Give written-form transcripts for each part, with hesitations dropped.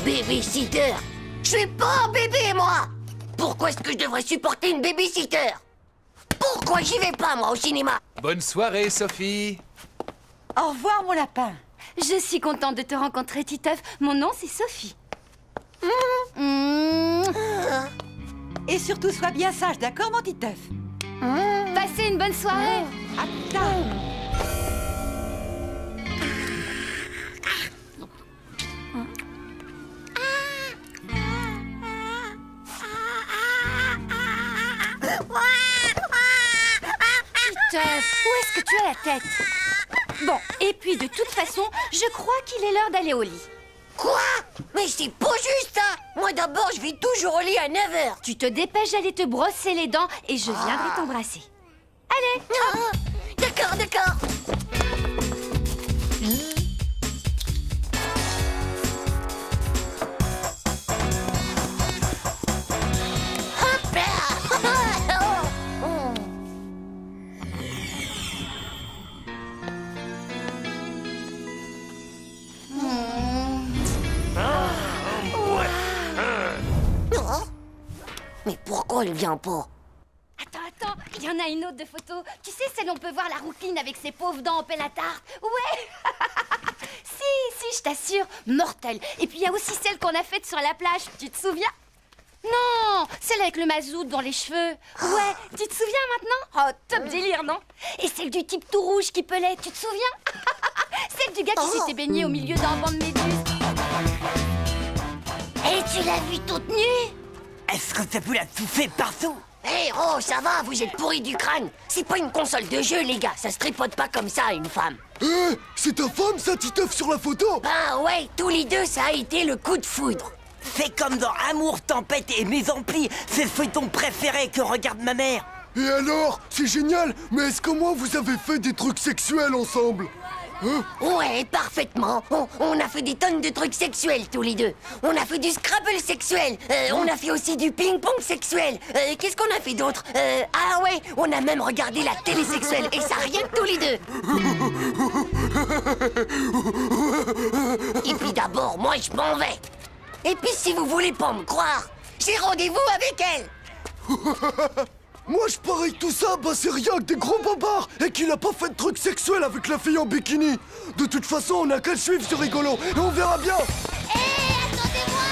Babysitter? Je suis pas un bébé, moi! Pourquoi est-ce que je devrais supporter une babysitter? Pourquoi j'y vais pas, moi, au cinéma? Bonne soirée, Sophie. Au revoir, mon lapin. Je suis contente de te rencontrer, Titeuf. Mon nom, c'est Sophie. Et surtout, sois bien sage, d'accord, mon Titeuf? Passez une bonne soirée. À plus tard. Titeuf, où est-ce que tu as la tête? Bon, et puis de toute façon, je crois qu'il est l'heure d'aller au lit. Quoi? Mais c'est pas juste, ça! Moi, d'abord, je vais toujours au lit à 9h. Tu te dépêches d'aller te brosser les dents et je viendrai t'embrasser. Allez! D'accord, d'accord. Hop là. Oh. Mais pourquoi il vient pas? Attends, il y en a une autre de photo. Tu sais, celle où on peut voir la rouquine avec ses pauvres dents en pelle à tarte? Ouais. Si, je t'assure, mortelle. Et puis il y a aussi celle qu'on a faite sur la plage, tu te souviens? Non, celle avec le mazout dans les cheveux. Ouais, tu te souviens maintenant? Oh, top délire, non? Et celle du type tout rouge qui pelait, tu te souviens? Celle du gars qui s'était baigné au milieu d'un banc de méduses. Et tu l'as vue toute nue? Est-ce que t'as pu la touffer partout? Hé, oh, ça va, vous êtes pourris du crâne. C'est pas une console de jeu, les gars. Ça se tripote pas comme ça, une femme. Hé, c'est ta femme, ça, Titeuf, sur la photo? Ben ouais, tous les deux, ça a été le coup de foudre. C'est comme dans Amour, Tempête et Mise en Pli. C'est le feuilleton préféré que regarde ma mère. Et alors? C'est génial, mais est-ce qu'au moins vous avez fait des trucs sexuels ensemble? Hein? Ouais, parfaitement. On a fait des tonnes de trucs sexuels, tous les deux. On a fait du Scrabble sexuel. On a fait aussi du ping-pong sexuel. Qu'est-ce qu'on a fait d'autre? Ah ouais, on a même regardé la télé sexuelle. Et ça, rien que tous les deux. Et puis d'abord, moi, je m'en vais. Et puis, si vous voulez pas me croire, j'ai rendez-vous avec elle. Moi, je parie que tout ça, bah c'est rien que des gros bobards et qu'il a pas fait de trucs sexuels avec la fille en bikini. De toute façon, on a qu'à le suivre, ce rigolo, et on verra bien. Hé, attendez-moi!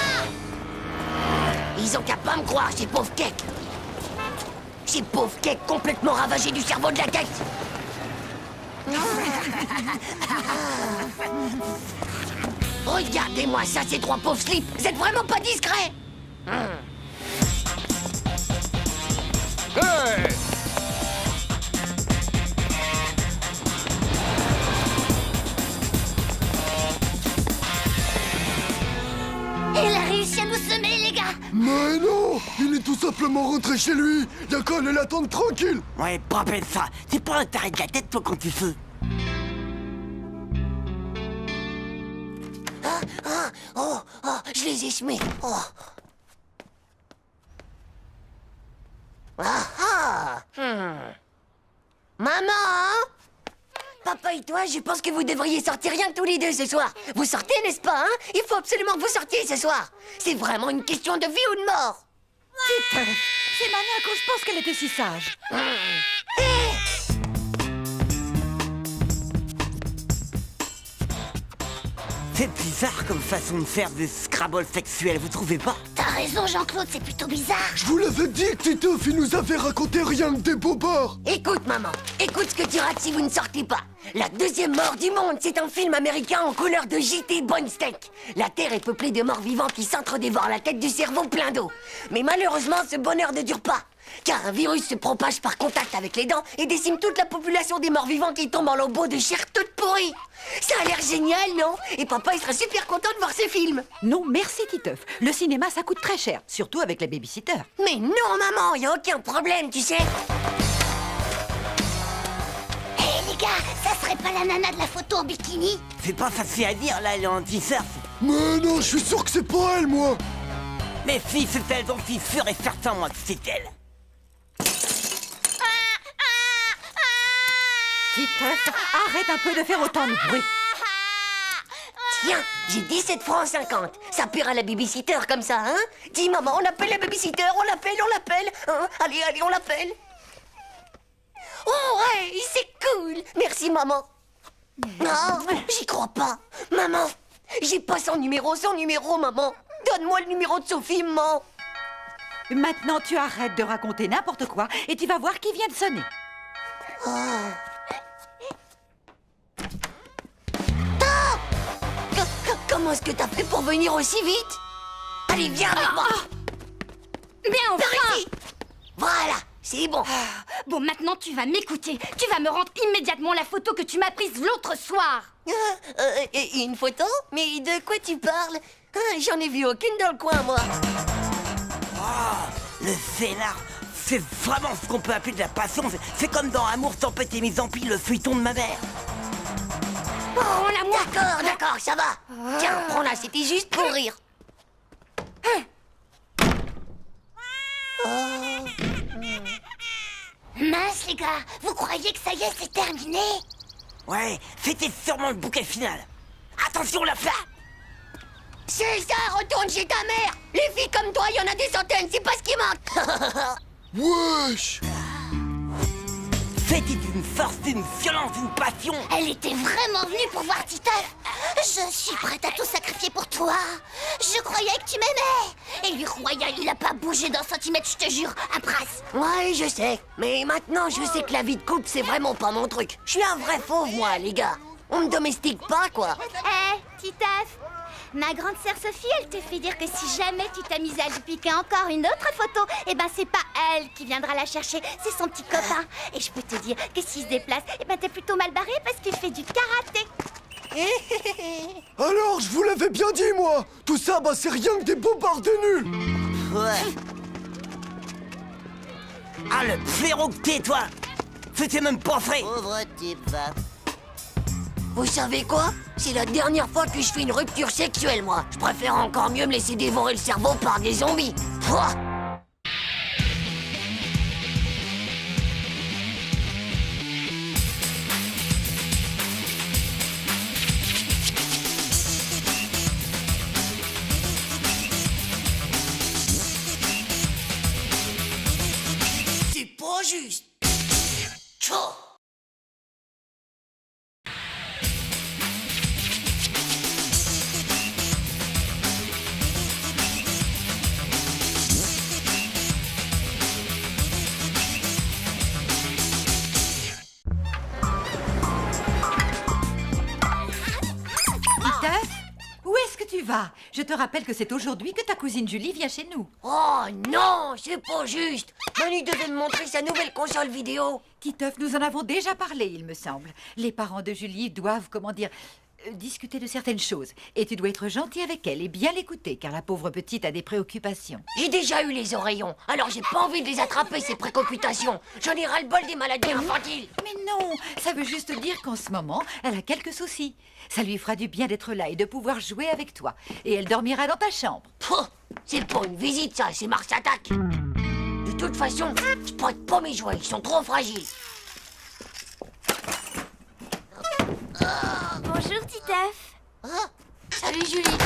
Ils ont qu'à pas me croire, ces pauvres cakes. Ces pauvres cakes complètement ravagés du cerveau de la tête. Regardez-moi ça, ces trois pauvres slips. Vous êtes vraiment pas discrets. Hey! Il a réussi à nous semer, les gars. Mais non, il est tout simplement rentré chez lui. Y'a qu'à aller l'attendre tranquille. Ouais, pas peine ça. C'est pas un taré de la tête, toi, quand tu fais. Oh, je les ai semés. Oh. Maman! Papa et toi, je pense que vous devriez sortir rien que tous les deux ce soir. Vous sortez, n'est-ce pas, hein? Il faut absolument que vous sortiez ce soir. C'est vraiment une question de vie ou de mort. Titeuf, c'est maintenant que je pense qu'elle était si sage. C'est bizarre comme façon de faire des Scrabble sexuels, vous trouvez pas? T'as raison, Jean-Claude, c'est plutôt bizarre. Je vous l'avais dit que Titeuf, il nous avait raconté rien que des bobards. Écoute, maman, écoute ce que tu rates si vous ne sortez pas. La deuxième mort du monde, c'est un film américain en couleur de JT Bonsteak. La Terre est peuplée de morts vivants qui s'entre-dévorent la tête du cerveau plein d'eau. Mais malheureusement, ce bonheur ne dure pas. Car un virus se propage par contact avec les dents et décime toute la population des morts vivants qui tombent en lambeaux de chair toute pourrie. Ça a l'air génial, non? Et papa, il sera super content de voir ces films. Non, merci, Titeuf. Le cinéma, ça coûte très cher, surtout avec les babysitters. Mais non, maman, y a aucun problème, tu sais. Hé, les gars, ça serait pas la nana de la photo en bikini? C'est pas facile à dire, là, elle est anti-surf. Mais non, je suis sûr que c'est pas elle, moi. Mais si, c'est elle, dont je suis sûr et certain, moi, que c'est elle. Titeuf, arrête un peu de faire autant de bruit. Tiens, j'ai 17 francs 50. Ça paiera la babysitter comme ça, hein? Dis, maman, on appelle la babysitter, on l'appelle, hein? Allez, allez, on l'appelle. Oh, ouais, c'est cool. Merci, maman. Non, j'y crois pas. Maman, j'ai pas son numéro, maman. Donne-moi le numéro de Sophie, maman. Maintenant, tu arrêtes de raconter n'importe quoi et tu vas voir qui vient de sonner. Comment est-ce que t'as fait pour venir aussi vite? Allez, viens avec moi. Mais enfin! Par ici. Voilà, c'est bon. Bon, maintenant tu vas m'écouter. Tu vas me rendre immédiatement la photo que tu m'as prise l'autre soir. Une photo? Mais de quoi tu parles? J'en ai vu aucune dans le coin, moi. Le scénar, c'est vraiment ce qu'on peut appeler de la passion. C'est comme dans Amour, tempête et mise en pile, le feuilleton de ma mère. Oh, l'amour! D'accord, ça va. Tiens, prends-la, c'était juste pour rire. Mince, les gars, vous croyez que ça y est, c'est terminé? Ouais, c'était sûrement le bouquet final. Attention, la flamme! C'est ça, retourne chez ta mère. Les filles comme toi, il y en a des centaines, c'est pas ce qui manque. Wesh! C'était une force, une violence, une passion. Elle était vraiment venue pour voir Titeuf. Je suis prête à tout sacrifier pour toi. Je croyais que tu m'aimais. Et lui, royal, il a pas bougé d'un centimètre, je te jure, à Brasse. Ouais, je sais. Mais maintenant, je sais que la vie de couple, c'est vraiment pas mon truc. Je suis un vrai fauve, moi, les gars. On me domestique pas, quoi. Titeuf, ma grande sœur Sophie, elle te fait dire que si jamais tu t'amuses à lui piquer encore une autre photo, eh ben c'est pas elle qui viendra la chercher, c'est son petit copain. Et je peux te dire que s'il se déplace, eh ben t'es plutôt mal barré parce qu'il fait du karaté. Alors, je vous l'avais bien dit, moi. Tout ça, bah, c'est rien que des bobards de nuls. Ouais. Ah, le blaireau que t'es, toi! C'était même pas vrai! Pauvre type, va. Vous savez quoi? C'est la dernière fois que je fais une rupture sexuelle, moi. Je préfère encore mieux me laisser dévorer le cerveau par des zombies. Pouah. C'est pas juste. Tchou. Titeuf, où est-ce que tu vas? Je te rappelle que c'est aujourd'hui que ta cousine Julie vient chez nous. Oh non, c'est pas juste. Manu devait me montrer sa nouvelle console vidéo. Titeuf, nous en avons déjà parlé, il me semble. Les parents de Julie doivent, discuter de certaines choses. Et tu dois être gentil avec elle et bien l'écouter, car la pauvre petite a des préoccupations. J'ai déjà eu les oreillons, alors j'ai pas envie de les attraper, ces préoccupations. J'en ai ras-le-bol des maladies infantiles. Mais non, ça veut juste dire qu'en ce moment, elle a quelques soucis. Ça lui fera du bien d'être là et de pouvoir jouer avec toi. Et elle dormira dans ta chambre. Pouh, c'est pas une visite, ça, c'est Mars Attack. De toute façon, je prête pas mes jouets, ils sont trop fragiles. Bonjour Titeuf. Salut Julie.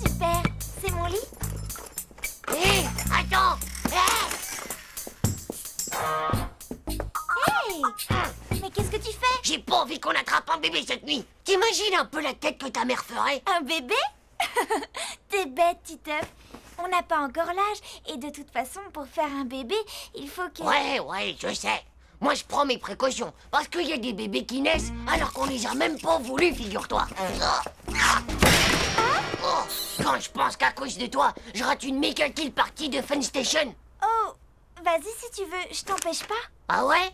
Super, c'est mon lit? Hé, attends. Hey! Mais qu'est-ce que tu fais? J'ai pas envie qu'on attrape un bébé cette nuit. T'imagines un peu la tête que ta mère ferait? Un bébé? T'es bête, Titeuf. On n'a pas encore l'âge. Et de toute façon, pour faire un bébé, il faut que... Ouais, je sais. Moi, je prends mes précautions. Parce qu'il y a des bébés qui naissent alors qu'on les a même pas voulu, figure-toi. Oh, quand je pense qu'à cause de toi, je rate une méga kill partie de Fun Station. Oh, vas-y si tu veux, je t'empêche pas. Ah ouais?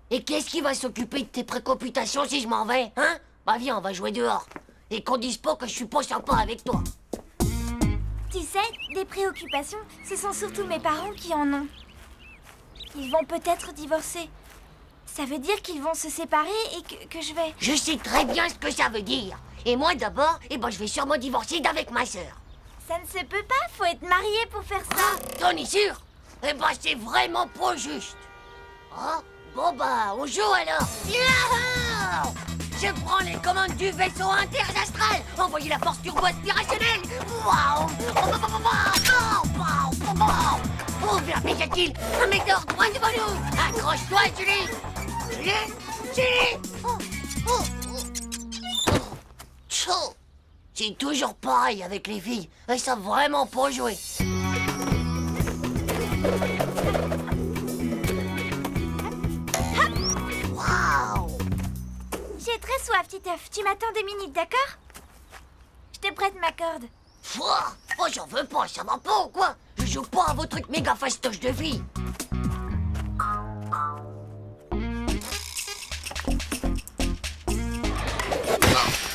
Et qu'est-ce qui va s'occuper de tes préoccupations si je m'en vais, hein? Bah viens, on va jouer dehors. Et qu'on dise pas que je suis pas sympa avec toi. Tu sais, des préoccupations, ce sont surtout mes parents qui en ont. Ils vont peut-être divorcer. Ça veut dire qu'ils vont se séparer et que je vais... Je sais très bien ce que ça veut dire. Et moi d'abord, je vais sûrement divorcer d'avec ma sœur. Ça ne se peut pas, faut être marié pour faire ça. T'en es sûr? C'est vraiment pas juste. Oh, bon on joue alors. Yahoo! Je prends les commandes du vaisseau interastral. Envoyez la force turbo-aspirationnelle. Waouh! Ouvre la méga-kill. Un météore droit devant nous. Accroche-toi, Julie. Julie. Tchou. C'est toujours pareil avec les filles. Elles savent vraiment pas jouer. Waouh! J'ai très soif, Titeuf. Tu m'attends 2 minutes, d'accord? Je te prête ma corde. Pouah, oh, j'en veux pas, ça va pas ou quoi? Je joue pas à vos trucs méga fastoches de filles.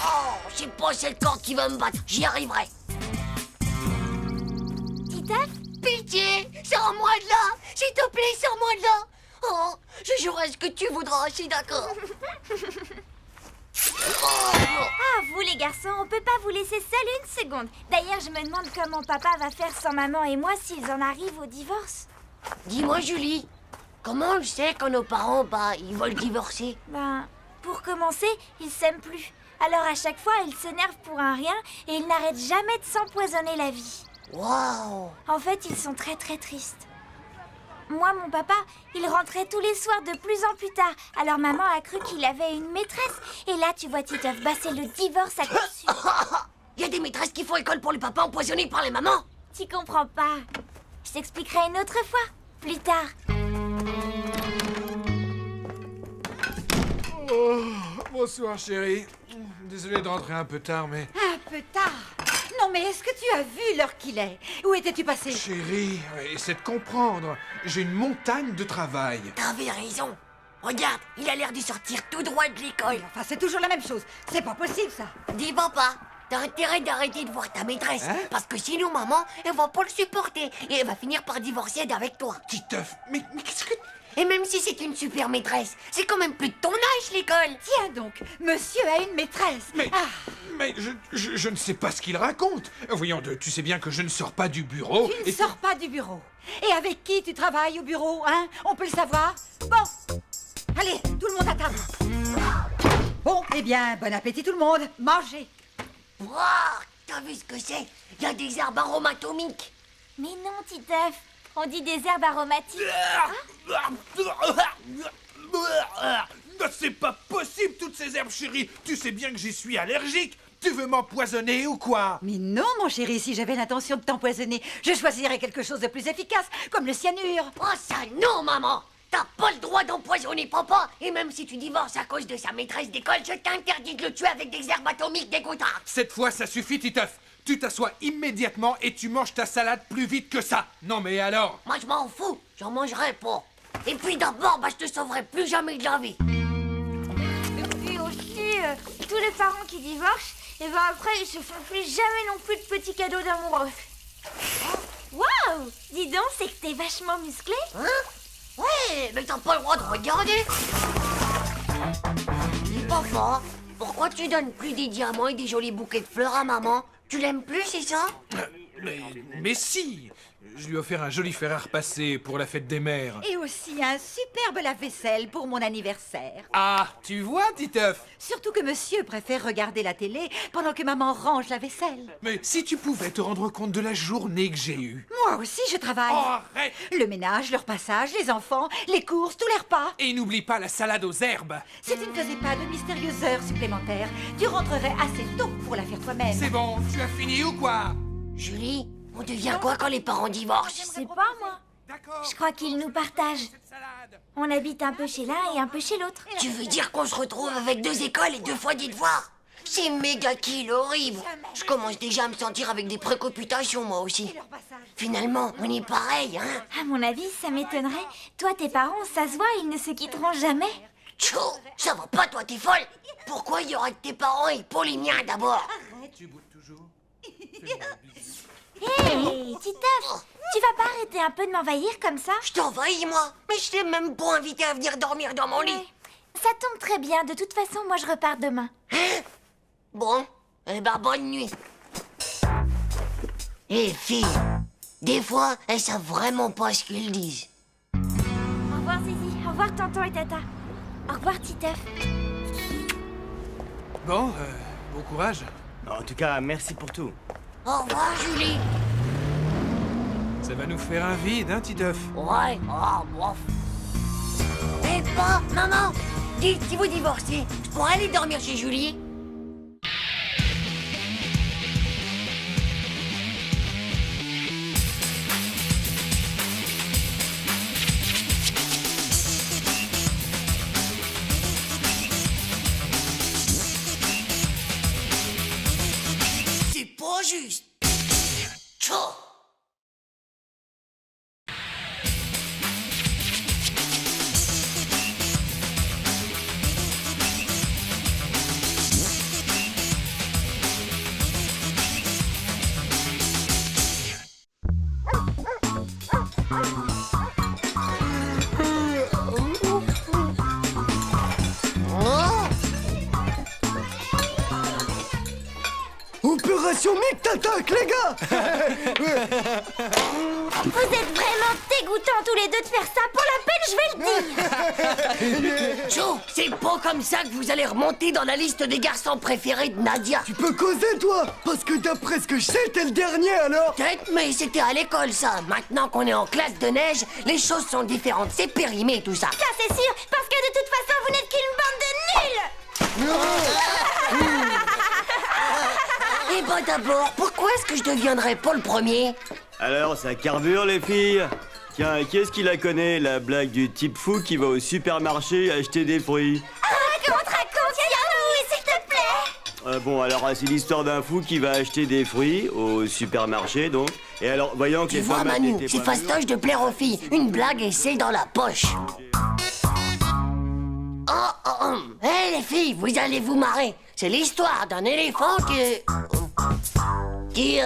Oh, c'est pas cette corde qui va me battre, j'y arriverai. Titeuf? Pitié, sors-moi de là, s'il te plaît, sors-moi de là. Oh, je jouerai ce que tu voudras, je suis d'accord. Ah, vous les garçons, on peut pas vous laisser seuls une seconde. D'ailleurs, je me demande comment papa va faire sans maman et moi s'ils en arrivent au divorce. Dis-moi, Julie, comment on le sait quand nos parents, ils veulent divorcer? Ben, pour commencer, ils s'aiment plus. Alors à chaque fois, ils s'énervent pour un rien et ils n'arrêtent jamais de s'empoisonner la vie. Waouh! En fait, ils sont très très tristes. Moi, mon papa, il rentrait tous les soirs de plus en plus tard. Alors maman a cru qu'il avait une maîtresse. Et là, tu vois, Titeuf, c'est le divorce à coup sûr. Il y a des maîtresses qui font école pour les papas empoisonnés par les mamans. Tu comprends pas. Je t'expliquerai une autre fois, plus tard. Oh, bonsoir, chérie. Désolé de rentrer un peu tard, mais... Un peu tard. Non, mais est-ce que tu as vu l'heure qu'il est? Où étais-tu passé? Chérie, essaie de comprendre. J'ai une montagne de travail. T'avais raison. Regarde, il a l'air de sortir tout droit de l'école. Enfin, c'est toujours la même chose. C'est pas possible, ça. Dis papa, t'as intérêt d'arrêter de voir ta maîtresse. Hein? Parce que sinon, maman, elle va pas le supporter. Et elle va finir par divorcer d'avec toi. Titeuf, mais qu'est-ce que... Et même si c'est une super maîtresse, c'est quand même plus de ton âge, l'école. Tiens donc, monsieur a une maîtresse. Mais, Ah, mais je ne sais pas ce qu'il raconte. Voyons, tu sais bien que je ne sors pas du bureau. tu ne sors pas du bureau. Et avec qui tu travailles au bureau, hein? On peut le savoir? Bon, allez, tout le monde à table. Bon, eh bien, bon appétit tout le monde. Mangez. Wouah, t'as vu ce que c'est? Il y a des herbes aromatomiques. Mais non, Titeuf, on dit des herbes aromatiques. C'est pas possible, toutes ces herbes, chérie. Tu sais bien que j'y suis allergique. Tu veux m'empoisonner ou quoi? Mais non, mon chéri, si j'avais l'intention de t'empoisonner, je choisirais quelque chose de plus efficace, comme le cyanure. Oh ça non, maman. T'as pas le droit d'empoisonner papa. Et même si tu divorces à cause de sa maîtresse d'école, je t'interdis de le tuer avec des herbes atomiques dégoûtantes. Cette fois, ça suffit, Titeuf. Tu t'assois immédiatement et tu manges ta salade plus vite que ça. Non, mais alors? Moi, je m'en fous. J'en mangerai pas. Et puis d'abord, je te sauverai plus jamais de la vie. Et puis aussi, tous les parents qui divorcent, et ben après, ils se font plus jamais non plus de petits cadeaux d'amoureux. Waouh! Dis donc, c'est que t'es vachement musclé. Hein? Ouais, mais t'as pas le droit de regarder. Dis papa, pourquoi tu donnes plus des diamants et des jolis bouquets de fleurs à maman? Tu l'aimes plus, c'est ça? Mais si. Je lui ai offert un joli fer à repasser pour la fête des mères. Et aussi un superbe lave-vaisselle pour mon anniversaire. Ah, tu vois, Titeuf? Surtout que monsieur préfère regarder la télé pendant que maman range la vaisselle. Mais si tu pouvais te rendre compte de la journée que j'ai eue. Moi aussi, je travaille. Oh, arrête! Le ménage, le repassage, les enfants, les courses, tous les repas. Et n'oublie pas la salade aux herbes. Si tu ne faisais pas de mystérieuses heures supplémentaires, tu rentrerais assez tôt pour la faire toi-même. C'est bon, tu as fini ou quoi? Julie, on devient quoi quand les parents divorcent? Je sais pas, moi. D'accord. Je crois qu'ils nous partagent. Cette salade. On habite un peu chez l'un et un peu chez l'autre. Tu veux dire qu'on se retrouve avec 2 écoles et 2 fois des devoirs? C'est méga kill horrible. Je commence déjà à me sentir avec des préoccupations, moi aussi. Et le repassage. Finalement, on est pareil, hein? À mon avis, ça m'étonnerait. Toi, tes parents, ça se voit, ils ne se quitteront jamais. Tchou, ça va pas, toi, t'es folle? Pourquoi il y aurait tes parents et pas les miens d'abord? Tu boutes toujours? Hé, Titeuf, tu vas pas arrêter un peu de m'envahir comme ça? Je t'envahis, moi, mais je t'ai même pas invité à venir dormir dans mon lit. Ouais. Ça tombe très bien, de toute façon, moi je repars demain. Hein? Bon, eh ben bonne nuit. Les filles, des fois, elles savent vraiment pas ce qu'elles disent. Au revoir Zizi, au revoir tonton et tata. Au revoir Titeuf. Bon, bon courage. En tout cas, merci pour tout. Au revoir, Julie. Ça va nous faire un vide, hein, Titeuf? Ouais, oh, bof. Eh, pas, maman, dites, si vous divorcez, je pourrais aller dormir chez Julie? C'est pas juste. Tchou. Opération Mick t'attaque, les gars. Vous êtes vraiment dégoûtants tous les deux de faire ça. Pour la peine, je vais le dire. Joe, c'est pas comme ça que vous allez remonter dans la liste des garçons préférés de Nadia. Tu peux causer, toi, parce que d'après ce que je sais, t'es le dernier, alors. Peut-être, mais c'était à l'école, ça. Maintenant qu'on est en classe de neige, les choses sont différentes. C'est périmé, tout ça. Ça, c'est sûr, parce que de toute façon, vous n'êtes qu'une bande de nuls. Eh ben d'abord, pourquoi est-ce que je deviendrais pas le premier? Alors, ça carbure, les filles? Tiens, qui est-ce qui la connaît, la blague du type fou qui va au supermarché acheter des fruits? Comment te racontes, oui, s'il te plaît. Bon, alors, c'est l'histoire d'un fou qui va acheter des fruits au supermarché, donc. Et alors, voyant que Tu les vois, femmes Manu, étaient c'est pas fastoche de plaire aux filles. Une blague et c'est dans la poche. Hé, les filles, vous allez vous marrer. C'est l'histoire d'un éléphant qui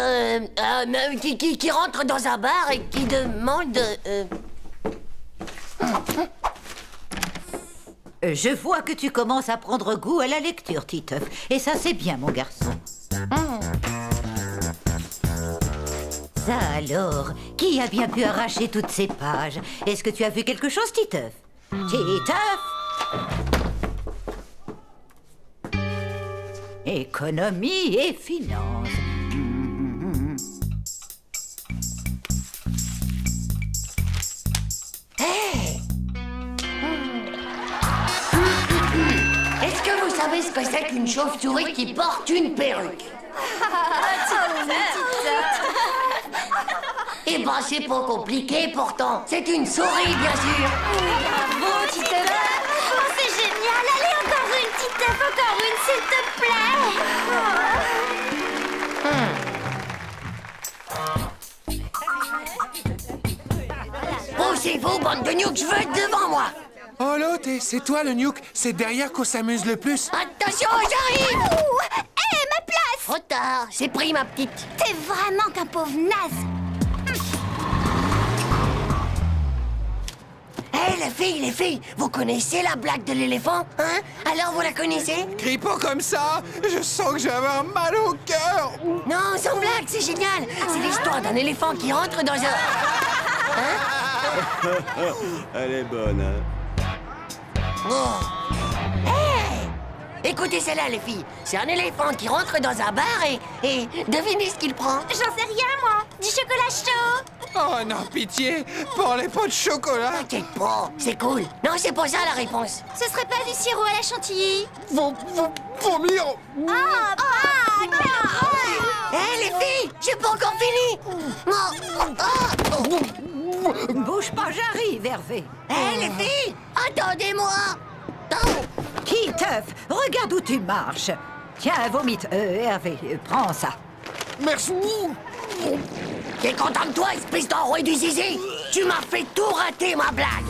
rentre dans un bar et qui demande... Je vois que tu commences à prendre goût à la lecture, Titeuf. Et ça, c'est bien, mon garçon. Ça alors, qui a bien pu arracher toutes ces pages? Est-ce que tu as vu quelque chose, Titeuf? Titeuf! Économie et finances. Hey! Est-ce que vous savez ce que c'est qu'une chauve-souris qui porte une perruque? Eh ben, c'est pas compliqué pourtant. C'est une souris, bien sûr. Bravo, Titeuf. Oh, c'est génial. Allez, encore une, Titeuf, encore une, s'il te plaît. Poussez-vous, bande de nuques, je veux être devant moi. Oh, l'autre, c'est toi le nuke. C'est derrière qu'on s'amuse le plus. Attention, j'arrive. Hé, ma place. Trop tard, c'est pris, ma petite. T'es vraiment qu'un pauvre naze. Hé, les filles, vous connaissez la blague de l'éléphant, hein? Alors, vous la connaissez? Crie pas comme ça. Je sens que je vais avoir mal au cœur. Non, sans blague, c'est génial. C'est l'histoire d'un éléphant qui rentre dans un... Elle est bonne, hein? Oh. Hey! Écoutez celle-là, les filles. C'est un éléphant qui rentre dans un bar et devinez ce qu'il prend. J'en sais rien, moi. Du chocolat chaud. Oh non, pitié. Pour les pots de chocolat. T'inquiète pas, c'est cool. Non, c'est pas ça la réponse. Ce serait pas du sirop à la chantilly. Vomir. Hé, les filles, j'ai pas encore fini. Bouge pas, j'arrive, Hervé. Hé, les filles, attendez-moi. Titeuf, regarde où tu marches. Tiens, vomite. Hervé, prends ça. Merci. T'es content de toi, espèce d'enroué du zizi? Tu m'as fait tout rater, ma blague.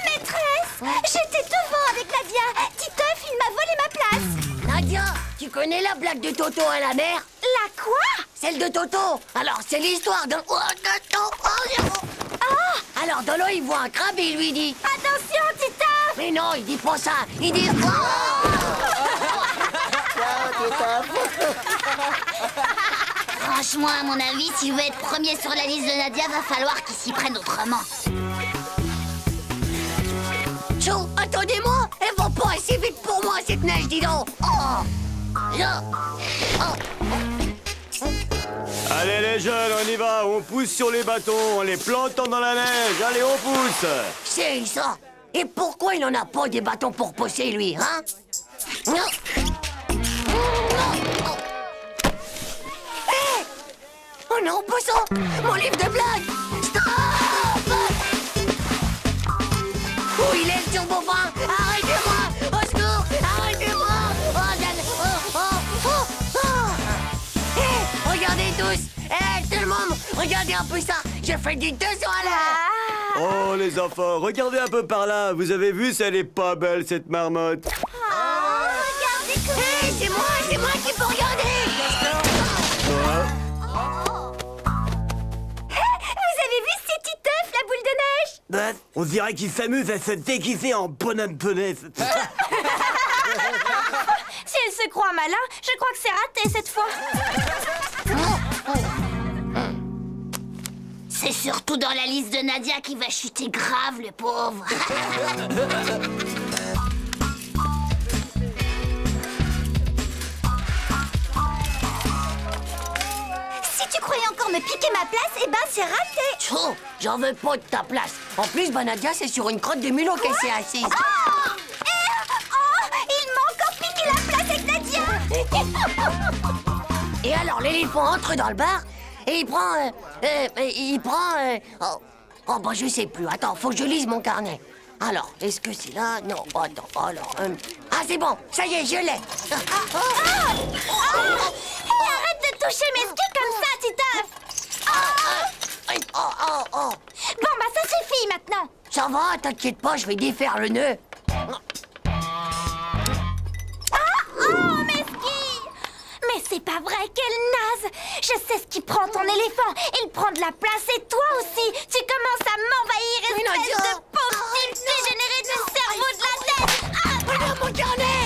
Maîtresse, j'étais devant avec Nadia. Titeuf, il m'a volé ma place. Nadia, tu connais la blague de Toto à la mer? La quoi? Celle de Toto. Alors, c'est l'histoire d'un... Alors, dans l'eau, il voit un crabe et il lui dit... Attention, Titeuf. Mais non, il dit pas ça. Il dit... Franchement, à mon avis, si vous voulez être premier sur la liste de Nadia, va falloir qu'ils s'y prennent autrement. Joe, attendez-moi! Elle va pas assez vite pour moi, cette neige, dis donc! Oh! Là! Oh! Allez les jeunes, on y va, on pousse sur les bâtons, on les plante dans la neige, allez on pousse. C'est ça! Et pourquoi il en a pas des bâtons pour pousser, lui, hein? Non! Hé! Oh non, poisson! Mon livre de blagues! Stop! Où il est, le turbofin? Arrêtez-moi! Au secours! Arrêtez-moi! Hé! Regardez tous! Hé, tout le monde! Regardez un peu ça! Je fais du 200 à l'heure! Oh les enfants, regardez un peu par là, vous avez vu si elle est pas belle cette marmotte? Regardez comme... Hé, c'est moi qui faut regarder! Vous avez vu ces petits œufs, la boule de neige? Ouais, on dirait qu'il s'amuse à se déguiser en bonhomme poney. Si elle se croit malin, je crois que c'est raté cette fois. C'est surtout dans la liste de Nadia qui va chuter grave, le pauvre. Si tu croyais encore me piquer ma place, eh ben c'est raté. Tchou, j'en veux pas de ta place. En plus, Nadia, c'est sur une crotte de mulot qu'elle s'est assise. Oh, il m'a encore piqué la place avec Nadia. Et alors, l'éléphant entre dans le bar et il prend... Oh, bah, je sais plus. Attends, faut que je lise mon carnet. Alors, est-ce que c'est là? Non, attends, alors... Ah, c'est bon, ça y est, je l'ai. Arrête de toucher mes skis comme ça, Titeuf. Oh. Bon, bah ça suffit maintenant. Ça va, t'inquiète pas, je vais défaire le nœud. Oh, mes skis. Mais c'est pas vrai, quelle naze. Je sais ce qui prend ton éléphant. Il prend de la place et toi aussi. Tu commences à m'envahir, Oui, espèce Nadia. de pauvre type dégénéré de cerveau de la tête. Regarde mon carnet.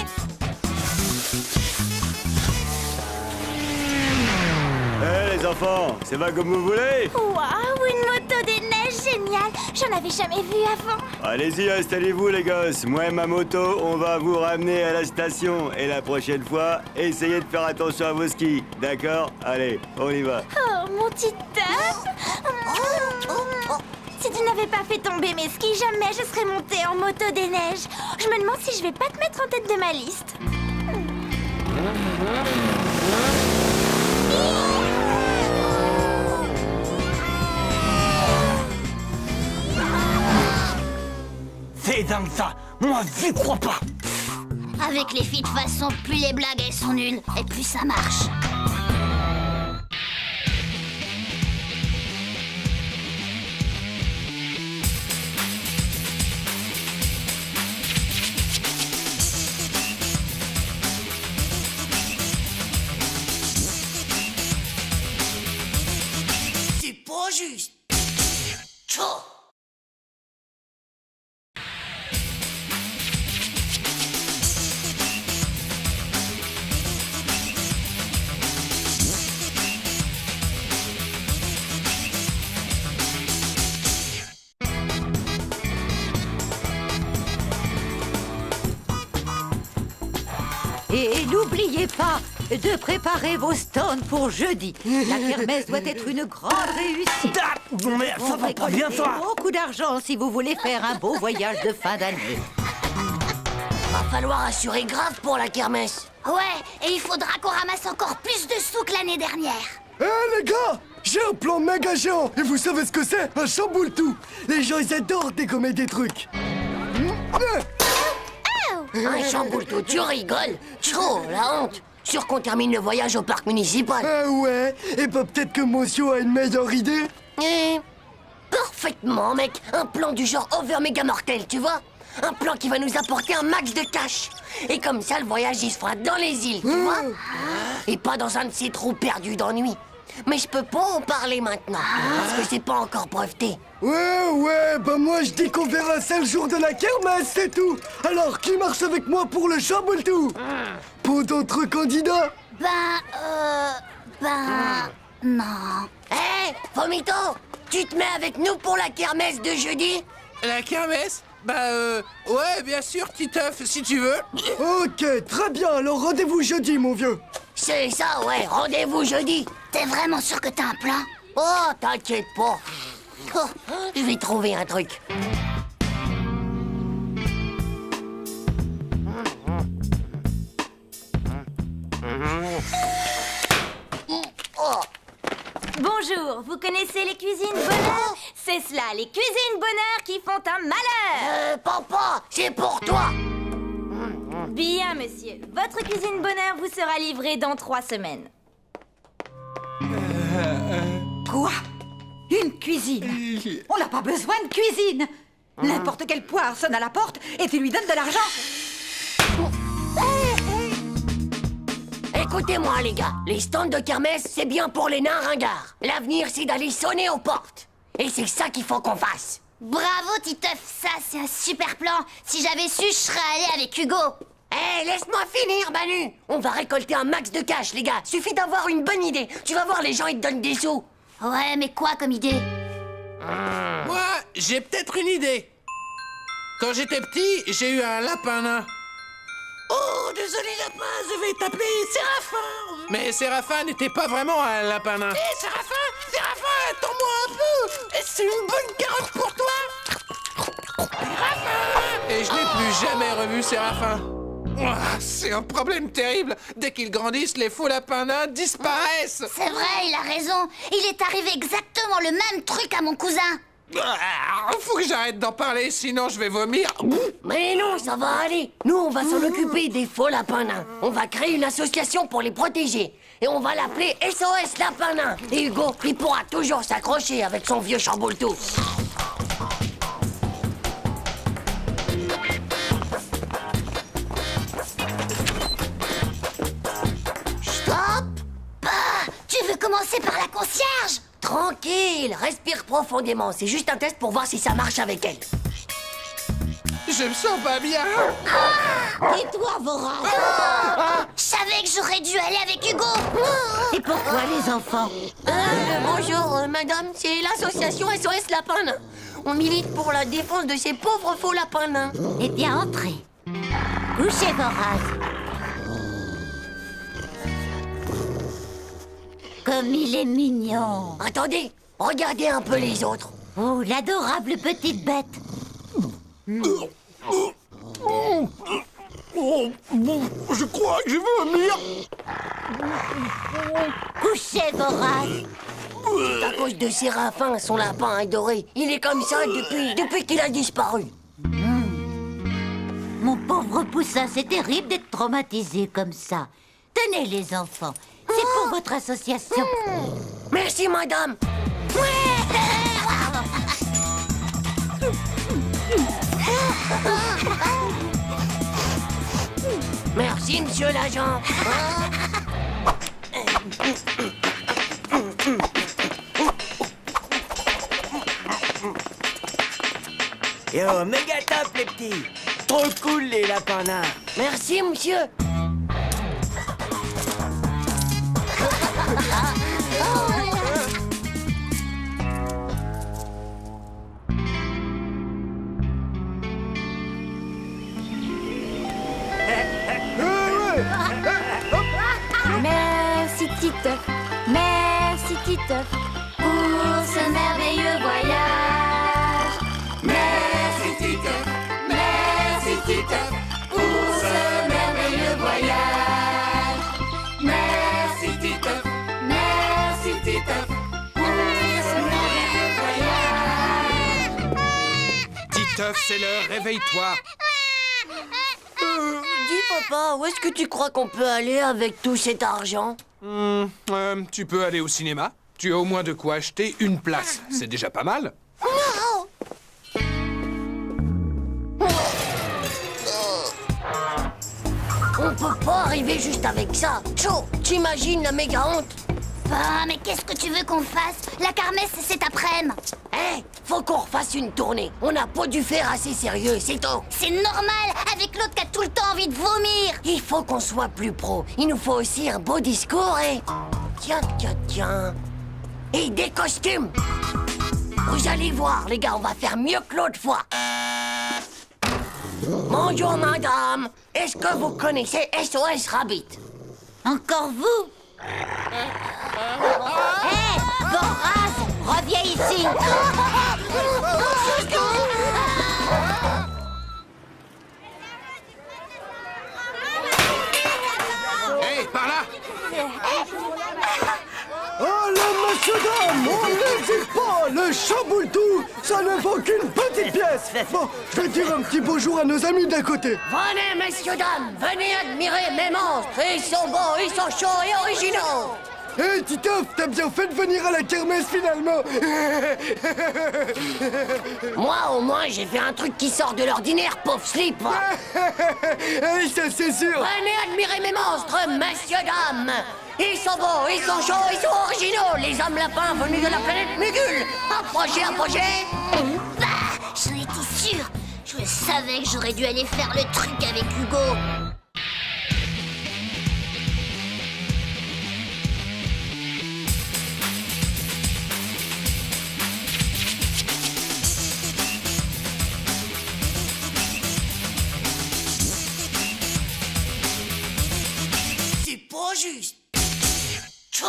Les enfants, ça va comme vous voulez? Waouh, une moto des neiges géniale. J'en avais jamais vu avant. Allez-y, installez-vous les gosses. Moi et ma moto, on va vous ramener à la station. Et la prochaine fois, essayez de faire attention à vos skis. D'accord? Allez, on y va. Oh, mon Titeuf. Si tu n'avais pas fait tomber mes skis, jamais je serais montée en moto des neiges. Je me demande si je vais pas te mettre en tête de ma liste. C'est dingue ça. Moi, j'y crois pas. Avec les filles, de toute façon, plus les blagues elles sont nulles, et plus ça marche. C'est pas juste. Tchou. Et n'oubliez pas de préparer vos stands pour jeudi. La kermesse doit être une grande réussite. Ah, bon, mais ça va pas bien, ça. Beaucoup d'argent si vous voulez faire un beau voyage de fin d'année. Va falloir assurer grave pour la kermesse. Ouais, et il faudra qu'on ramasse encore plus de sous que l'année dernière. Hé les gars, j'ai un plan méga géant. Et vous savez ce que c'est? Un chamboule-tout. Les gens, ils adorent dégommer des trucs. Un chamboule-tout, tu rigoles. Tchou, la honte. Sûr qu'on termine le voyage au parc municipal. Ah ouais. Et bah peut-être que Monsieur a une meilleure idée. Parfaitement, mec. Un plan du genre over méga mortel, tu vois? Un plan qui va nous apporter un max de cash. Et comme ça, le voyage, il se fera dans les îles, tu vois? Et pas dans un de ces trous perdus d'ennui. Mais je peux pas en parler maintenant, parce que c'est pas encore breveté. Ouais, bah moi je dis qu'on verra ça le jour de la kermesse, c'est tout. Alors, qui marche avec moi pour le chamboule-tout? Pour d'autres candidats? Non. Hé, Vomito, tu te mets avec nous pour la kermesse de jeudi? La kermesse? Ouais, bien sûr, Titeuf, si tu veux. Ok, très bien, alors rendez-vous jeudi, mon vieux. C'est ça, ouais, rendez-vous jeudi. T'es vraiment sûr que t'as un plan? Oh, t'inquiète pas. Oh, je vais trouver un truc. Oh. Bonjour, vous connaissez les cuisines bonheur? C'est cela, les cuisines bonheur qui font un malheur. Papa, c'est pour toi. Bien, monsieur. Votre cuisine bonheur vous sera livrée dans 3 semaines. Quoi? Une cuisine? On n'a pas besoin de cuisine. N'importe quelle poire sonne à la porte et tu lui donnes de l'argent. Écoutez-moi, les gars. Les stands de kermesse, c'est bien pour les nains ringards. L'avenir, c'est d'aller sonner aux portes. Et c'est ça qu'il faut qu'on fasse. Bravo, Titeuf, ça c'est un super plan. Si j'avais su, je serais allé avec Hugo. Hé, laisse-moi finir, Manu. On va récolter un max de cash, les gars. Suffit d'avoir une bonne idée. Tu vas voir, les gens, ils te donnent des sous. Ouais, mais quoi comme idée? Moi, j'ai peut-être une idée. Quand j'étais petit, j'ai eu un lapin nain. Oh, désolé lapin, je vais t'appeler Séraphin. Mais Séraphin n'était pas vraiment un lapin nain. Hé, Séraphin, attends-moi un peu. C'est une bonne carotte pour toi. Séraphin. Et je n'ai plus jamais revu Séraphin. Ouah, c'est un problème terrible. Dès qu'ils grandissent, les faux lapins nains disparaissent. C'est vrai, il a raison. Il est arrivé exactement le même truc à mon cousin. Faut que j'arrête d'en parler, sinon je vais vomir. Mais non, ça va aller. Nous, on va s'en occuper des faux lapins nains. On va créer une association pour les protéger. Et on va l'appeler SOS Lapin Nain. Et Hugo, il pourra toujours s'accrocher avec son vieux chamboule-tout. Stop! Tu veux commencer par la concierge? Tranquille, respire profondément. C'est juste un test pour voir si ça marche avec elle. Je me sens pas bien. Et toi, Voraz? Je savais que j'aurais dû aller avec Hugo. Et pourquoi les enfants? Bonjour, madame, c'est l'association SOS Lapin Nain. On milite pour la défense de ces pauvres faux lapins nains. Eh bien, entrez. Couchez Voraz. Comme il est mignon. Attendez, regardez un peu les autres. Oh, l'adorable petite bête. Je crois que je veux vomir. Couchez Voraz. C'est à cause de Séraphin, son lapin adoré. Il est comme ça depuis qu'il a disparu. Mon pauvre poussin, c'est terrible d'être traumatisé comme ça. Tenez les enfants, c'est pour votre association. Merci, madame. Merci, monsieur l'agent. Yo, méga top les petits. Trop cool les lapins nains. Merci, monsieur. Merci Titeuf, merci Titeuf pour ce merveilleux voyage. Merci Titeuf pour ce merveilleux voyage. Merci Titeuf pour ce merveilleux voyage. Titeuf, c'est l'heure, réveille-toi. Dis, papa, où est-ce que tu crois qu'on peut aller avec tout cet argent? Tu peux aller au cinéma. Tu as au moins de quoi acheter une place. C'est déjà pas mal. On peut pas arriver juste avec ça. Chaud, t'imagines la méga honte? Ah, mais qu'est-ce que tu veux qu'on fasse? La kermesse, c'est cet après-midi. Hé, faut qu'on refasse une tournée. On n'a pas dû faire assez sérieux, c'est tout. C'est normal, avec l'autre qui a tout le temps envie de vomir. Il faut qu'on soit plus pro. Il nous faut aussi un beau discours et... Tiens. et des costumes. Vous allez voir, les gars, on va faire mieux que l'autre fois. Bonjour, madame. Est-ce que vous connaissez SOS Rabbit? Encore vous? Hé, Boraz, reviens ici. Hé, par là! Oh là, monsieur, dame, on n'hésite pas, le chamboule-tout, ça ne vaut qu'une petite pièce. Bon, je vais dire un petit bonjour à nos amis d'à côté. Venez, messieurs, dames, venez admirer mes monstres. Ils sont beaux, ils sont chauds et originaux. Hé, Titeuf, t'as bien fait de venir à la kermesse finalement. Moi, au moins, j'ai fait un truc qui sort de l'ordinaire, pauvre slip. Hey, ça c'est sûr. Venez admirer mes monstres, messieurs, dames. Ils sont beaux, ils sont chauds, ils sont originaux. Les hommes lapins venus de la planète Mugul. Approchez, approchez. Bah, j'en étais sûre. Je savais que j'aurais dû aller faire le truc avec Hugo. C'est pas juste. Chaud.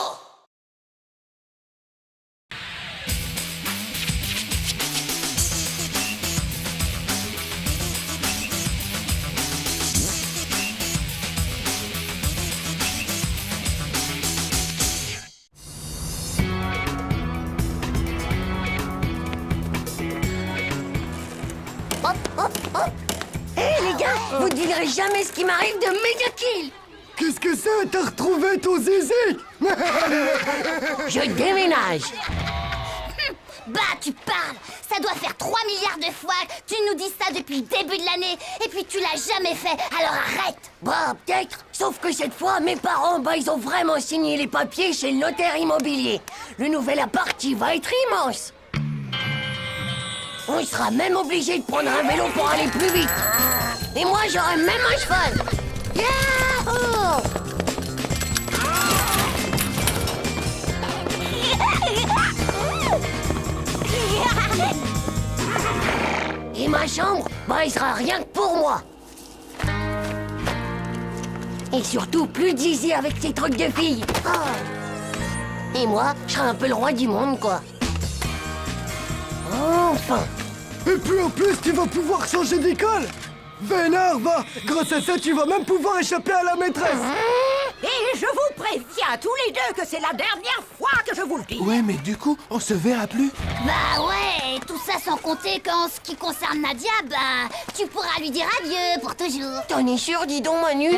Hop, hop, hop. Hé, les gars, vous devinerez jamais ce qui m'arrive de méga kill. Qu'est-ce que c'est? T'as retrouvé ton zizi? Je déménage. Bah, tu parles. Ça doit faire 3 milliards de fois que tu nous dis ça depuis le début de l'année. Et puis tu l'as jamais fait, alors arrête. Bah, peut-être. Sauf que cette fois, mes parents, bah, ils ont vraiment signé les papiers chez le notaire immobilier. Le nouvel appart, il va être immense. On sera même obligé de prendre un vélo pour aller plus vite. Et moi, j'aurai même un cheval. Yahoo! Et ma chambre, bah, il sera rien que pour moi. Et surtout, plus de zizi avec ces trucs de filles. Ah. Et moi, je serai un peu le roi du monde, quoi. Enfin. Et puis en plus, tu vas pouvoir changer d'école. Vénard, va. Grâce à ça, tu vas même pouvoir échapper à la maîtresse. Et je vous préviens tous les deux que c'est la dernière fois que je vous le dis. Ouais, mais du coup, on se verra plus. Bah ouais, tout ça sans compter qu'en ce qui concerne Nadia, bah, tu pourras lui dire adieu pour toujours. T'en es sûr, dis donc, Manu?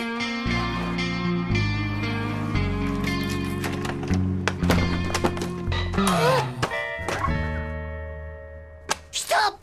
Stop!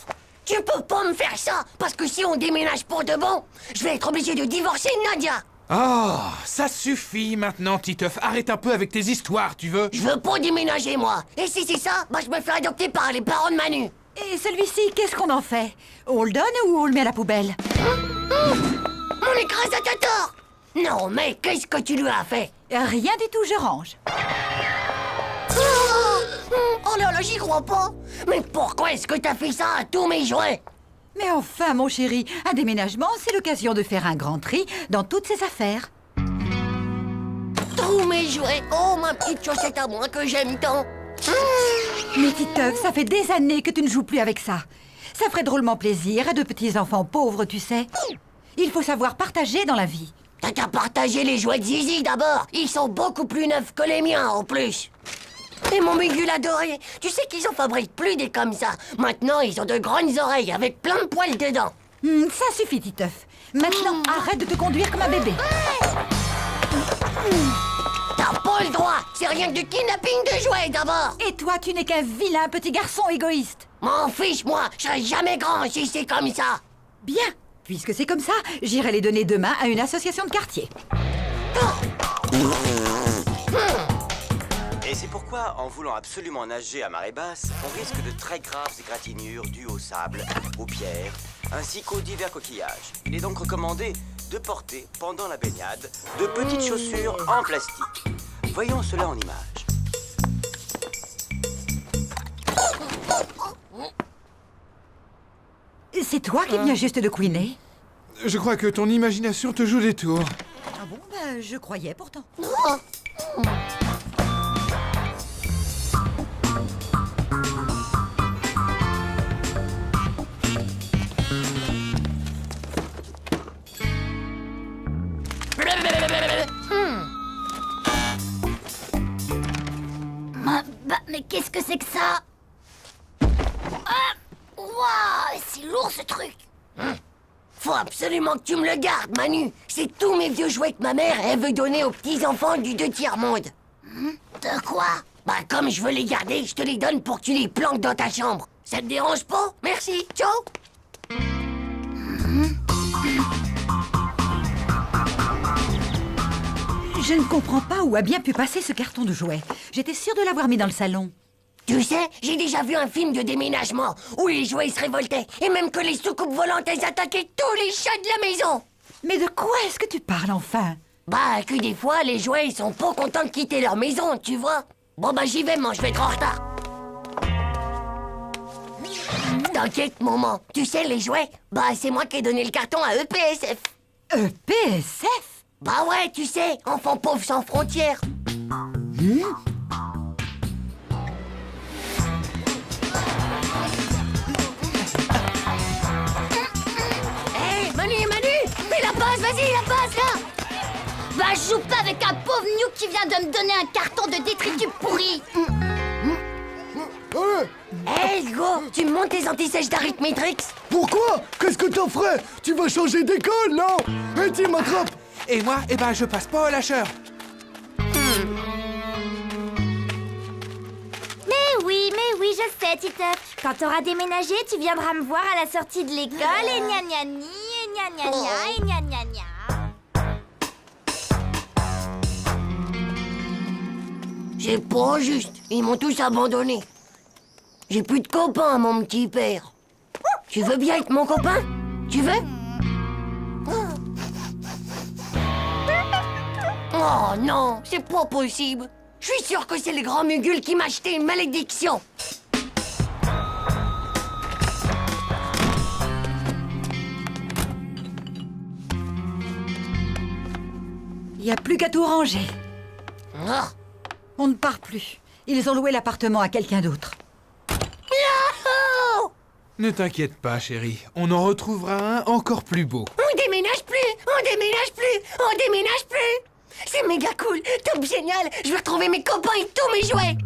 Tu peux pas me faire ça, parce que si on déménage pour de bon, je vais être obligé de divorcer de Nadia. Oh, ça suffit maintenant, Titeuf. Arrête un peu avec tes histoires, tu veux? Je veux pas déménager, moi. Et si c'est ça, bah je me fais adopter par les parents de Manu. Et celui-ci, qu'est-ce qu'on en fait? On le donne ou on le met à la poubelle? Mon écrasateur! Non, mais qu'est-ce que tu lui as fait? Rien du tout, je range. Oh là là, j'y crois pas. Mais pourquoi est-ce que t'as fait ça à tous mes jouets? Mais enfin, mon chéri, un déménagement, c'est l'occasion de faire un grand tri dans toutes ses affaires. Tous mes jouets. Oh, ma petite chaussette à moi que j'aime tant. Mais Titeuf, ça fait des années que tu ne joues plus avec ça. Ça ferait drôlement plaisir à de petits enfants pauvres, tu sais. Il faut savoir partager dans la vie. T'as qu'à partager les jouets de Zizi d'abord. Ils sont beaucoup plus neufs que les miens en plus. Et mon Mugul adoré, tu sais qu'ils en fabriquent plus des comme ça. Maintenant, ils ont de grandes oreilles avec plein de poils dedans. Ça suffit, Titeuf. Maintenant, arrête de te conduire comme un bébé. T'as pas le droit. C'est rien que du kidnapping de jouets d'abord. Et toi, tu n'es qu'un vilain petit garçon égoïste. M'en fiche, moi. Je serai jamais grand si c'est comme ça. Bien. Puisque c'est comme ça, j'irai les donner demain à une association de quartier. Et c'est pourquoi, en voulant absolument nager à marée basse, on risque de très graves égratignures dues au sable, aux pierres, ainsi qu'aux divers coquillages. Il est donc recommandé de porter, pendant la baignade, de petites chaussures en plastique. Voyons cela en image. c'est toi qui viens juste de couiner? Je crois que ton imagination te joue des tours. Ah bon, ben, je croyais pourtant. Mais qu'est-ce que c'est que ça? Ah! Waouh, c'est lourd ce truc. Faut absolument que tu me le gardes, Manu. C'est tous mes vieux jouets que ma mère, elle veut donner aux petits-enfants du 2/3 monde. De quoi? Bah, comme je veux les garder, je te les donne pour que tu les planques dans ta chambre. Ça te dérange pas? Merci, ciao. Je ne comprends pas où a bien pu passer ce carton de jouets. J'étais sûre de l'avoir mis dans le salon. Tu sais, j'ai déjà vu un film de déménagement où les jouets se révoltaient et même que les soucoupes volantes, elles attaquaient tous les chats de la maison. Mais de quoi est-ce que tu parles enfin? Bah, que des fois, les jouets, ils sont pas contents de quitter leur maison, tu vois. Bon, bah, j'y vais, moi, je vais être en retard. T'inquiète, maman. Tu sais, les jouets, bah, c'est moi qui ai donné le carton à EPSF. EPSF? Bah ouais, tu sais, Enfants Pauvres Sans Frontières. Hé, Manu, fais la passe, vas-y, la passe, là. Bah, je joue pas avec un pauvre New qui vient de me donner un carton de détritus pourri. Hé, Hugo, tu me montes tes antisèches d'Arithmétrix? Pourquoi? Qu'est-ce que t'en ferais? Tu vas changer d'école, non? Et tu m'attrapes. Et moi, eh ben, je passe pas au lâcheur. Mais oui, je sais, Titeuf. Quand t'auras déménagé, tu viendras me voir à la sortie de l'école et gna gna ni, et gna gna gna, et gna gna gna. C'est pas juste. Ils m'ont tous abandonné. J'ai plus de copains, mon petit père. Tu veux bien être mon copain? Tu veux? Oh non, c'est pas possible. Je suis sûr que c'est le grand Mugul qui m'a acheté une malédiction. Il n'y a plus qu'à tout ranger. Ah. On ne part plus. Ils ont loué l'appartement à quelqu'un d'autre. Yahoo! Ne t'inquiète pas, chérie. On en retrouvera un encore plus beau. On déménage plus! On déménage plus! On déménage plus! C'est méga cool! Top génial! Je vais retrouver mes copains et tous mes jouets!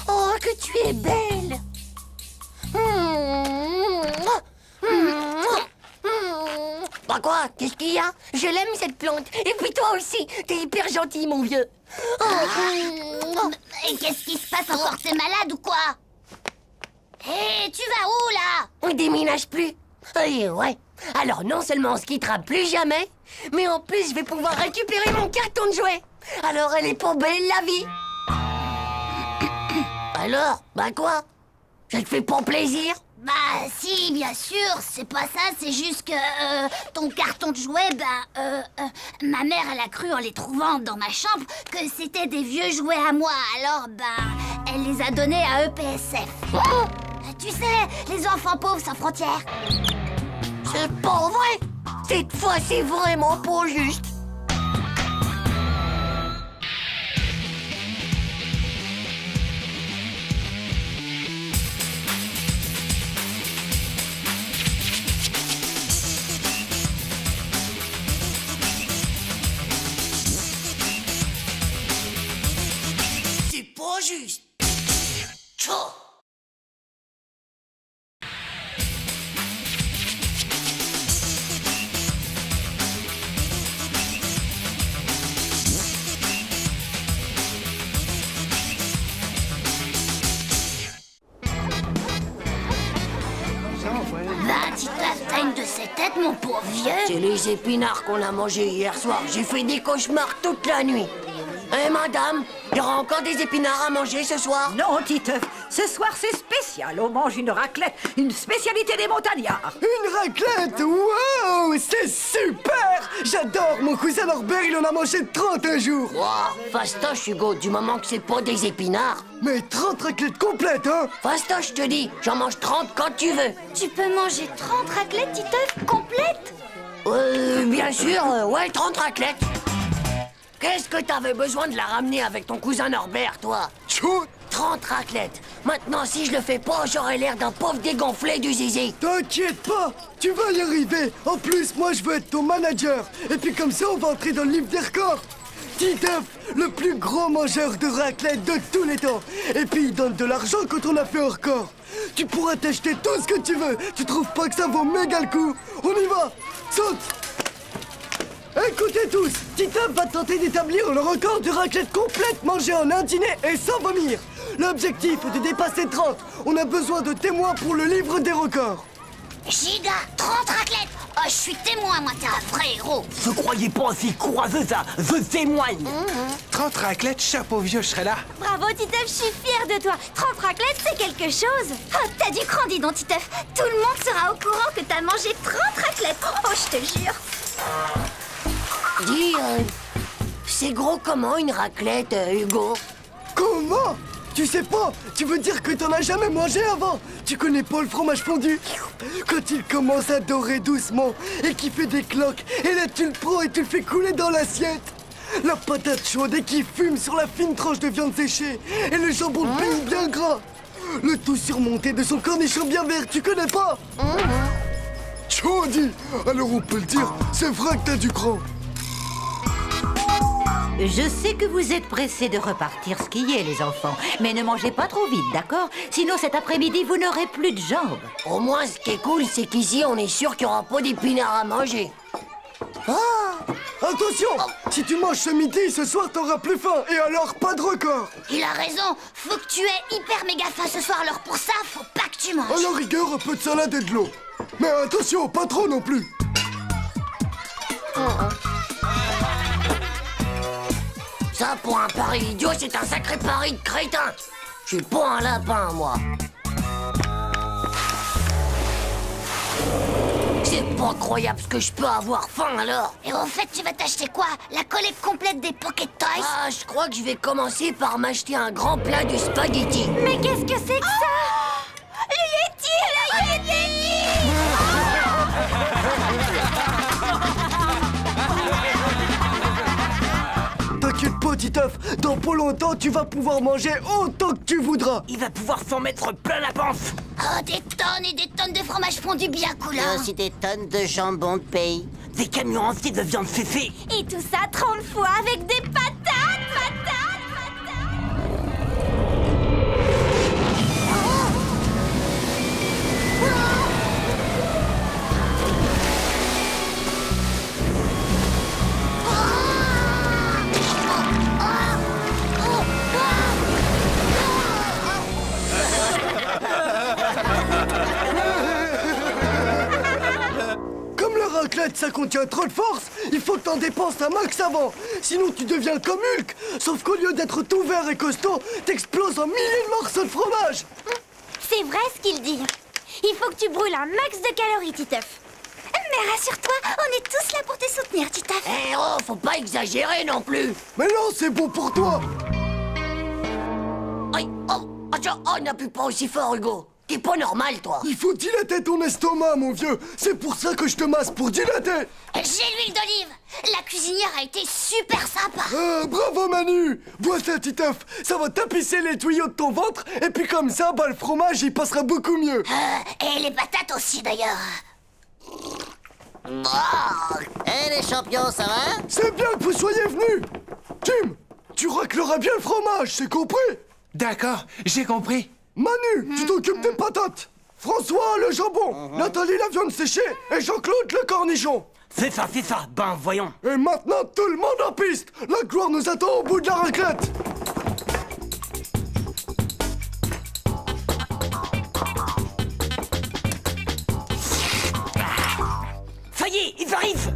Oh, que tu es belle! Bah quoi? Qu'est-ce qu'il y a? Je l'aime cette plante! Et puis toi aussi! T'es hyper gentil, mon vieux! Et qu'est-ce qui se passe encore? T'es malade ou quoi? Hé, tu vas où, là? On déménage plus. Ouais. Alors non seulement on se quittera plus jamais, mais en plus je vais pouvoir récupérer mon carton de jouet. Alors elle est pas belle la vie. Alors, bah quoi? Ça te fait pas plaisir? Bah si, bien sûr, c'est pas ça, c'est juste que ton carton de jouets, ma mère elle a cru en les trouvant dans ma chambre que c'était des vieux jouets à moi, alors elle les a donnés à EPSF. Tu sais, les enfants pauvres sans frontières. C'est pas vrai. Cette fois c'est vraiment pas juste. Pas juste. Tchou. T'as une de ces têtes, mon pauvre vieux. C'est les épinards qu'on a mangés hier soir. J'ai fait des cauchemars toute la nuit. Madame, Il y aura encore des épinards à manger ce soir? Non, Titeuf, ce soir c'est spécial. On mange une raclette, une spécialité des montagnards. Une raclette. Wow, c'est super. J'adore. Mon cousin Norbert, il en a mangé 30 un jour. Wow, fastoche, Hugo, du moment que c'est pas des épinards. Mais 30 raclettes complètes, hein? Fastoche, je te dis, j'en mange 30 quand tu veux. Tu peux manger 30 raclettes, Titeuf, complètes? Bien sûr, ouais, 30 raclettes. Qu'est-ce que t'avais besoin de la ramener avec ton cousin Norbert, toi? Tchou! 30 raclettes. Maintenant, si je le fais pas, j'aurai l'air d'un pauvre dégonflé du zizi. T'inquiète pas, tu vas y arriver. En plus, moi, je veux être ton manager. Et puis comme ça, on va entrer dans le livre des records. Titeuf, le plus gros mangeur de raclette de tous les temps. Et puis, il donne de l'argent quand on a fait un record. Tu pourras t'acheter tout ce que tu veux. Tu trouves pas que ça vaut méga le coup? On y va. Saute. Écoutez tous, Titeuf va tenter d'établir le record de raclette complète mangée en un dîner et sans vomir. L'objectif est de dépasser 30. On a besoin de témoins pour le livre des records. Giga, 30 raclettes. Oh, je suis témoin, moi, t'es un vrai héros. Ne croyez pas aussi courageux, ça. Je témoigne. 30 raclettes, chapeau vieux, je serai là. Bravo, Titeuf, je suis fière de toi. 30 raclettes, c'est quelque chose. Oh, t'as du cran, dis donc, Titeuf. Tout le monde sera au courant que t'as mangé 30 raclettes. Oh, je te jure. Dis, c'est gros comment une raclette, Hugo? Comment? Tu sais pas? Tu veux dire que t'en as jamais mangé avant? Tu connais pas le fromage fondu? Quand il commence à dorer doucement et qu'il fait des cloques, et là tu le prends et tu le fais couler dans l'assiette. La patate chaude et qui fume sur la fine tranche de viande séchée et le jambon de pays bien gras. Le tout surmonté de son cornichon bien vert, tu connais pas? Chaudy! Alors on peut le dire, c'est vrai que t'as du cran. Je sais que vous êtes pressés de repartir skier, les enfants. Mais ne mangez pas trop vite, d'accord? Sinon, cet après-midi, vous n'aurez plus de jambes. Au moins, ce qui est cool, c'est qu'ici, on est sûr qu'il n'y aura pas d'épinards à manger. Attention! Si tu manges ce midi, ce soir, t'auras plus faim. Et alors, pas de record. Il a raison. Faut que tu aies hyper méga faim ce soir. Alors pour ça, faut pas que tu manges. À la rigueur, un peu de salade et de l'eau. Mais attention, pas trop non plus. Ça, pour un pari idiot, c'est un sacré pari de crétin. Je suis pas un lapin, moi. C'est pas croyable ce que je peux avoir faim, alors. Et en fait, tu vas t'acheter quoi? La collecte complète des Pocket Toys? Ah, je crois que je vais commencer par m'acheter un grand plat de spaghetti. Mais qu'est-ce que c'est que ça? Le Yeti! Le Yeti! T'inquiète pas, Titeuf. Dans pas longtemps, tu vas pouvoir manger autant que tu voudras. Il va pouvoir s'en mettre plein la panse. Oh, des tonnes et des tonnes de fromage fondu bien coulant. aussi des tonnes de jambon de pays. Des camions entiers de viande séchée. Et tout ça 30 fois avec des patates, patates, Comme la raclette, ça contient trop de force, il faut que t'en dépenses un max avant. Sinon, tu deviens comme Hulk. Sauf qu'au lieu d'être tout vert et costaud, t'exploses en milliers de morceaux de fromage. C'est vrai ce qu'il dit. Il faut que tu brûles un max de calories, Titeuf. Mais rassure-toi, on est tous là pour te soutenir, Titeuf. Eh oh, faut pas exagérer non plus. Mais non, c'est bon pour toi. Aïe, oh, n'appuie pas aussi fort, Hugo. T'es pas normal, toi. Il faut dilater ton estomac, mon vieux. C'est pour ça que je te masse, pour dilater. J'ai l'huile d'olive. La cuisinière a été super sympa. Bravo, Manu. Bois ça, Titeuf. Ça va tapisser les tuyaux de ton ventre. Et puis comme ça, le fromage, il passera beaucoup mieux. Et les patates aussi, d'ailleurs. Eh, les champions, ça va? C'est bien que vous soyez venus. Tim, tu racleras bien le fromage, c'est compris? D'accord, j'ai compris. Manu, tu t'occupes des patates. François, le jambon. Nathalie, la viande séchée. Et Jean-Claude, le cornichon. C'est ça, c'est ça. Ben, voyons. Et maintenant, tout le monde en piste. La gloire nous attend au bout de la raclette. Ça y est, ils arrivent.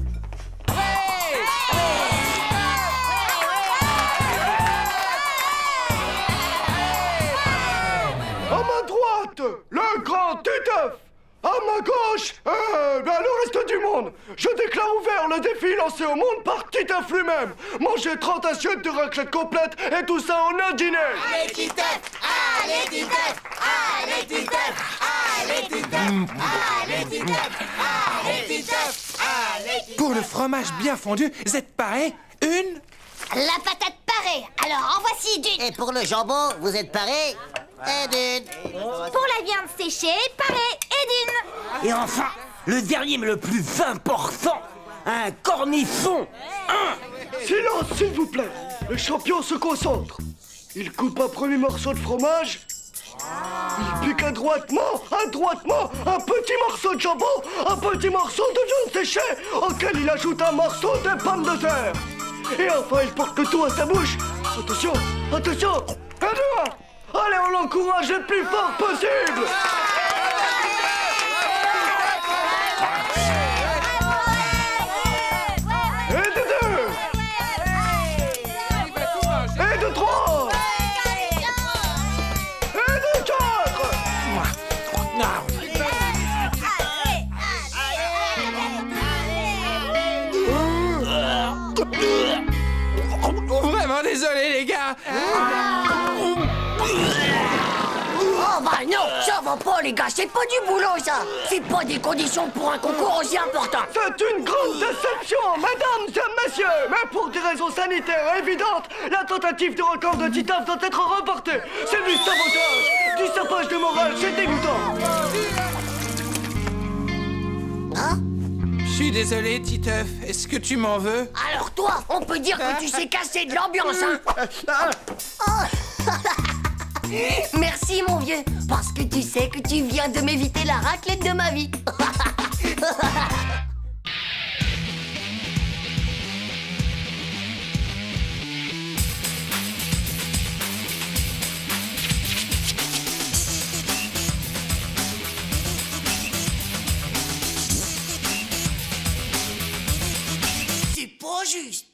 À ma gauche, le reste du monde. Je déclare ouvert le défi lancé au monde par Titeuf lui-même. Manger 30 assiettes de raclette complète et tout ça en un dîner. Allez, Titeuf! Allez, Titeuf! Allez, Titeuf! Allez, Titeuf! Allez, Titeuf! Allez, Titeuf! Allez, Titeuf! Pour le fromage bien fondu, vous êtes parés? Une? La patate parée. Alors en voici d'une. Et pour le jambon, vous êtes parés? Et d'une. Pour la viande séchée, parée et d'une. Et enfin, le dernier mais le plus important, un cornichon. Silence, s'il vous plaît. Le champion se concentre. Il coupe un premier morceau de fromage. Il pique adroitement, un petit morceau de jambon, un petit morceau de viande séchée, auquel il ajoute un morceau de pommes de terre. Et enfin, il porte le tout à sa bouche. Attention, attention. Un, deux, un. Allez, on l'encourage le plus fort possible. Et de deux. Et de trois. Et de quatre. Vraiment désolé, les gars. Oh bah non, ça va pas les gars, c'est pas du boulot ça. C'est pas des conditions pour un concours aussi important. C'est une grande déception, mesdames et messieurs. Mais pour des raisons sanitaires évidentes, la tentative de record de Titeuf doit être reportée. C'est du sabotage, du sapage de morale, c'est dégoûtant. Je suis désolé, Titeuf. Est-ce que tu m'en veux? Alors toi, on peut dire que tu sais casser de l'ambiance, hein. Oh. Merci mon vieux, parce que tu sais que tu viens de m'éviter la raclette de ma vie. C'est pas juste.